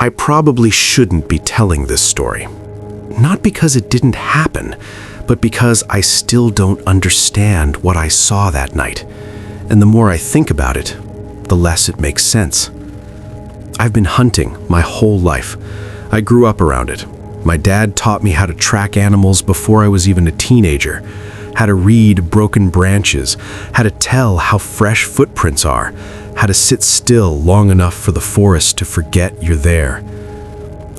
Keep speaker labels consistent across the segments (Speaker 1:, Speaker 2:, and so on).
Speaker 1: I probably shouldn't be telling this story. Not because it didn't happen, but because I still don't understand what I saw that night. And the more I think about it, the less it makes sense. I've been hunting my whole life. I grew up around it. My dad taught me how to track animals before I was even a teenager, how to read broken branches, how to tell how fresh footprints are, how to sit still long enough for the forest to forget you're there.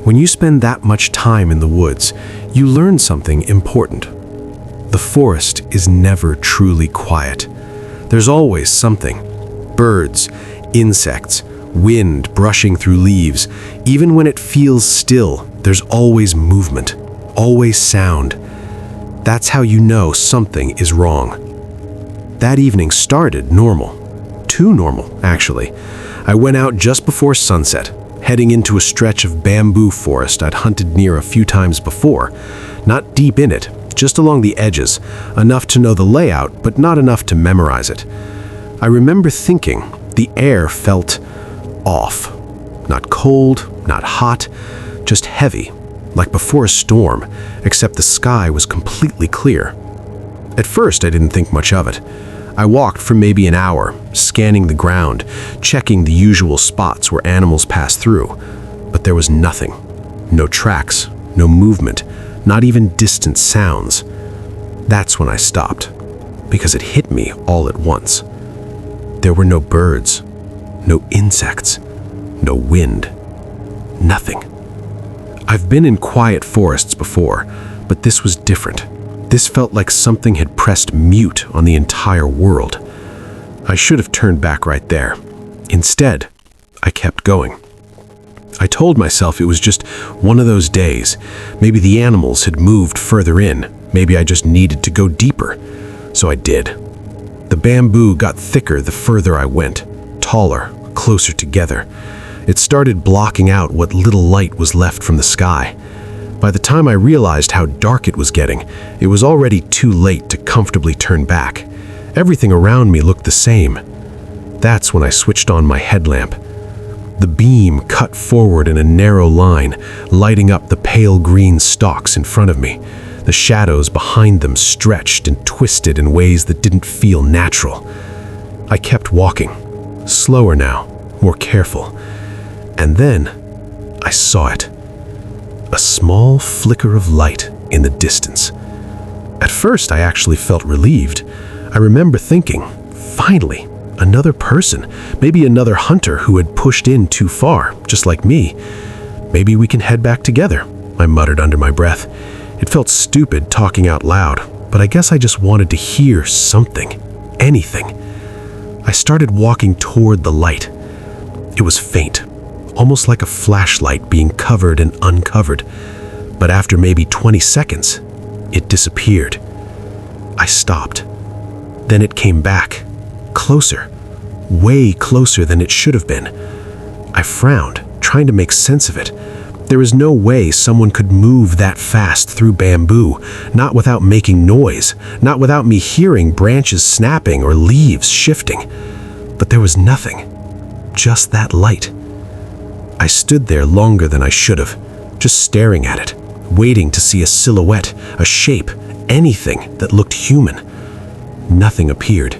Speaker 1: When you spend that much time in the woods, you learn something important. The forest is never truly quiet. There's always something. Birds, insects, wind brushing through leaves. Even when it feels still, there's always movement, always sound. That's how you know something is wrong. That evening started normal. Too normal, actually. I went out just before sunset, heading into a stretch of bamboo forest I'd hunted near a few times before. Not deep in it, just along the edges, enough to know the layout, but not enough to memorize it. I remember thinking the air felt off. Not cold, not hot, just heavy, like before a storm, except the sky was completely clear. At first, I didn't think much of it. I walked for maybe an hour, scanning the ground, checking the usual spots where animals pass through. But there was nothing. No tracks, no movement, not even distant sounds. That's when I stopped, because it hit me all at once. There were no birds, no insects, no wind, nothing. I've been in quiet forests before, but this was different. This felt like something had pressed mute on the entire world. I should have turned back right there. Instead, I kept going. I told myself it was just one of those days. Maybe the animals had moved further in. Maybe I just needed to go deeper. So I did. The bamboo got thicker the further I went, taller, closer together. It started blocking out what little light was left from the sky. By the time I realized how dark it was getting, it was already too late to comfortably turn back. Everything around me looked the same. That's when I switched on my headlamp. The beam cut forward in a narrow line, lighting up the pale green stalks in front of me. The shadows behind them stretched and twisted in ways that didn't feel natural. I kept walking, slower now, more careful. And then I saw it. A small flicker of light in the distance. At first, I actually felt relieved. I remember thinking, finally, another person, maybe another hunter who had pushed in too far, just like me. Maybe we can head back together, I muttered under my breath. It felt stupid talking out loud, but I guess I just wanted to hear something, anything. I started walking toward the light. It was faint, almost like a flashlight being covered and uncovered. But after maybe 20 seconds, it disappeared. I stopped. Then it came back, closer, way closer than it should have been. I frowned, trying to make sense of it. There was no way someone could move that fast through bamboo, not without making noise, not without me hearing branches snapping or leaves shifting. But there was nothing, just that light. I stood there longer than I should have, just staring at it, waiting to see a silhouette, a shape, anything that looked human. Nothing appeared.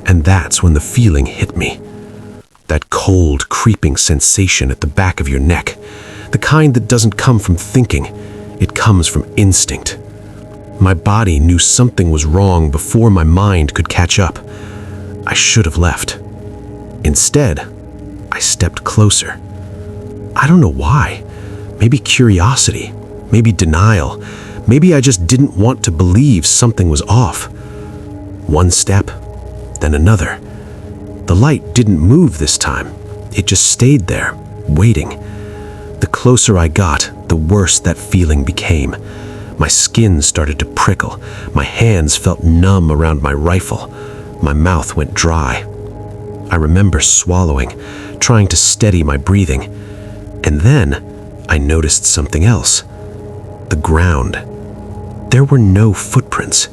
Speaker 1: And that's when the feeling hit me. That cold, creeping sensation at the back of your neck. The kind that doesn't come from thinking, it comes from instinct. My body knew something was wrong before my mind could catch up. I should have left. Instead, I stepped closer. I don't know why. Maybe curiosity, maybe denial. Maybe I just didn't want to believe something was off. One step, then another. The light didn't move this time. It just stayed there, waiting. The closer I got, the worse that feeling became. My skin started to prickle. My hands felt numb around my rifle. My mouth went dry. I remember swallowing, trying to steady my breathing. And then I noticed something else. The ground. There were no footprints.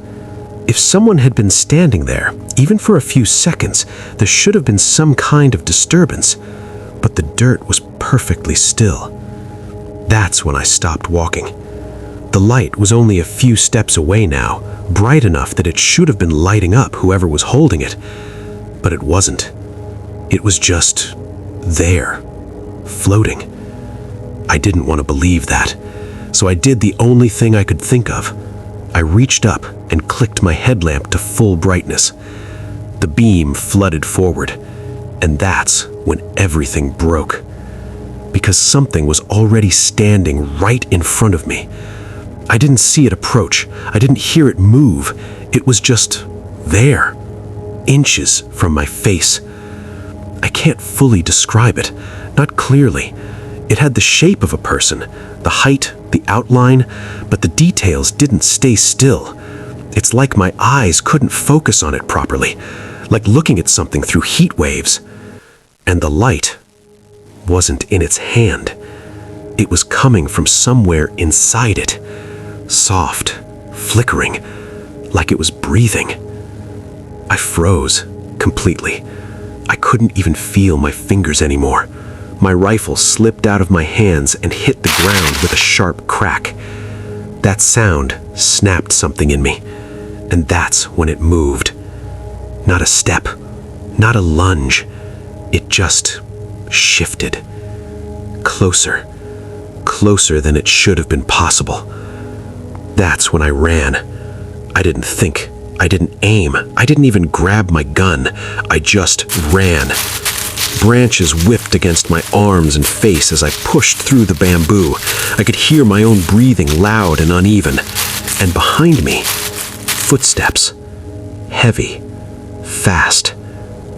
Speaker 1: If someone had been standing there, even for a few seconds, there should have been some kind of disturbance. But the dirt was perfectly still. That's when I stopped walking. The light was only a few steps away now, bright enough that it should have been lighting up whoever was holding it. But it wasn't. It was just there, floating. I didn't want to believe that, so I did the only thing I could think of. I reached up and clicked my headlamp to full brightness. The beam flooded forward, and that's when everything broke. Because something was already standing right in front of me. I didn't see it approach. I didn't hear it move. It was just there, inches from my face. I can't fully describe it, not clearly. It had the shape of a person, the height, the outline, but the details didn't stay still. It's like my eyes couldn't focus on it properly, like looking at something through heat waves. And the light wasn't in its hand. It was coming from somewhere inside it, soft, flickering, like it was breathing. I froze completely. I couldn't even feel my fingers anymore. My rifle slipped out of my hands and hit the ground with a sharp crack. That sound snapped something in me, and that's when it moved. Not a step, not a lunge. It just shifted. Closer, closer than it should have been possible. That's when I ran. I didn't think. I didn't aim. I didn't even grab my gun. I just ran. Branches whipped against my arms and face as I pushed through the bamboo. I could hear my own breathing loud and uneven. And behind me, footsteps. Heavy, fast,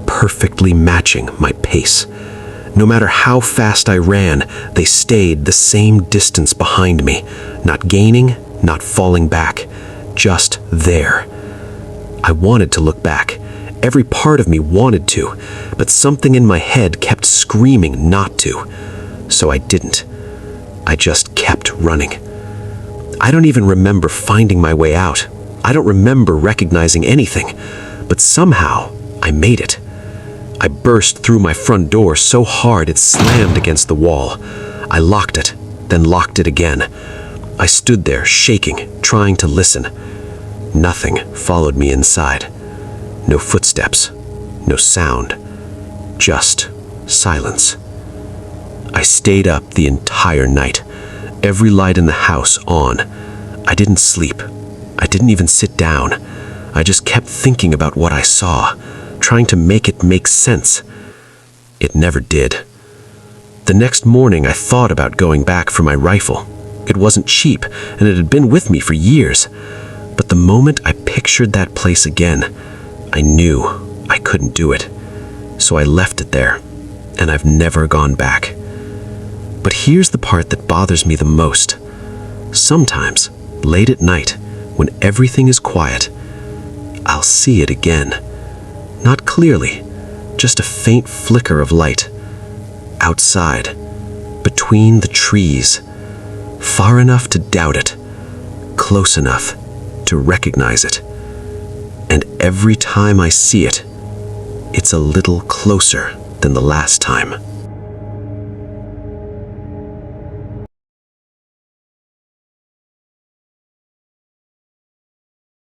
Speaker 1: perfectly matching my pace. No matter how fast I ran, they stayed the same distance behind me, not gaining, not falling back, just there. I wanted to look back. Every part of me wanted to, but something in my head kept screaming not to. So I didn't. I just kept running. I don't even remember finding my way out. I don't remember recognizing anything, but somehow I made it. I burst through my front door so hard it slammed against the wall. I locked it, then locked it again. I stood there, shaking, trying to listen. Nothing followed me inside. No footsteps, no sound, just silence. I stayed up the entire night, every light in the house on. I didn't sleep. I didn't even sit down. I just kept thinking about what I saw, trying to make it make sense. It never did. The next morning, I thought about going back for my rifle. It wasn't cheap, and it had been with me for years. But the moment I pictured that place again, I knew I couldn't do it. So I left it there, and I've never gone back. But here's the part that bothers me the most. Sometimes, late at night, when everything is quiet, I'll see it again. Not clearly, just a faint flicker of light. Outside, between the trees, far enough to doubt it, close enough to recognize it. And every time I see it, it's a little closer than the last time.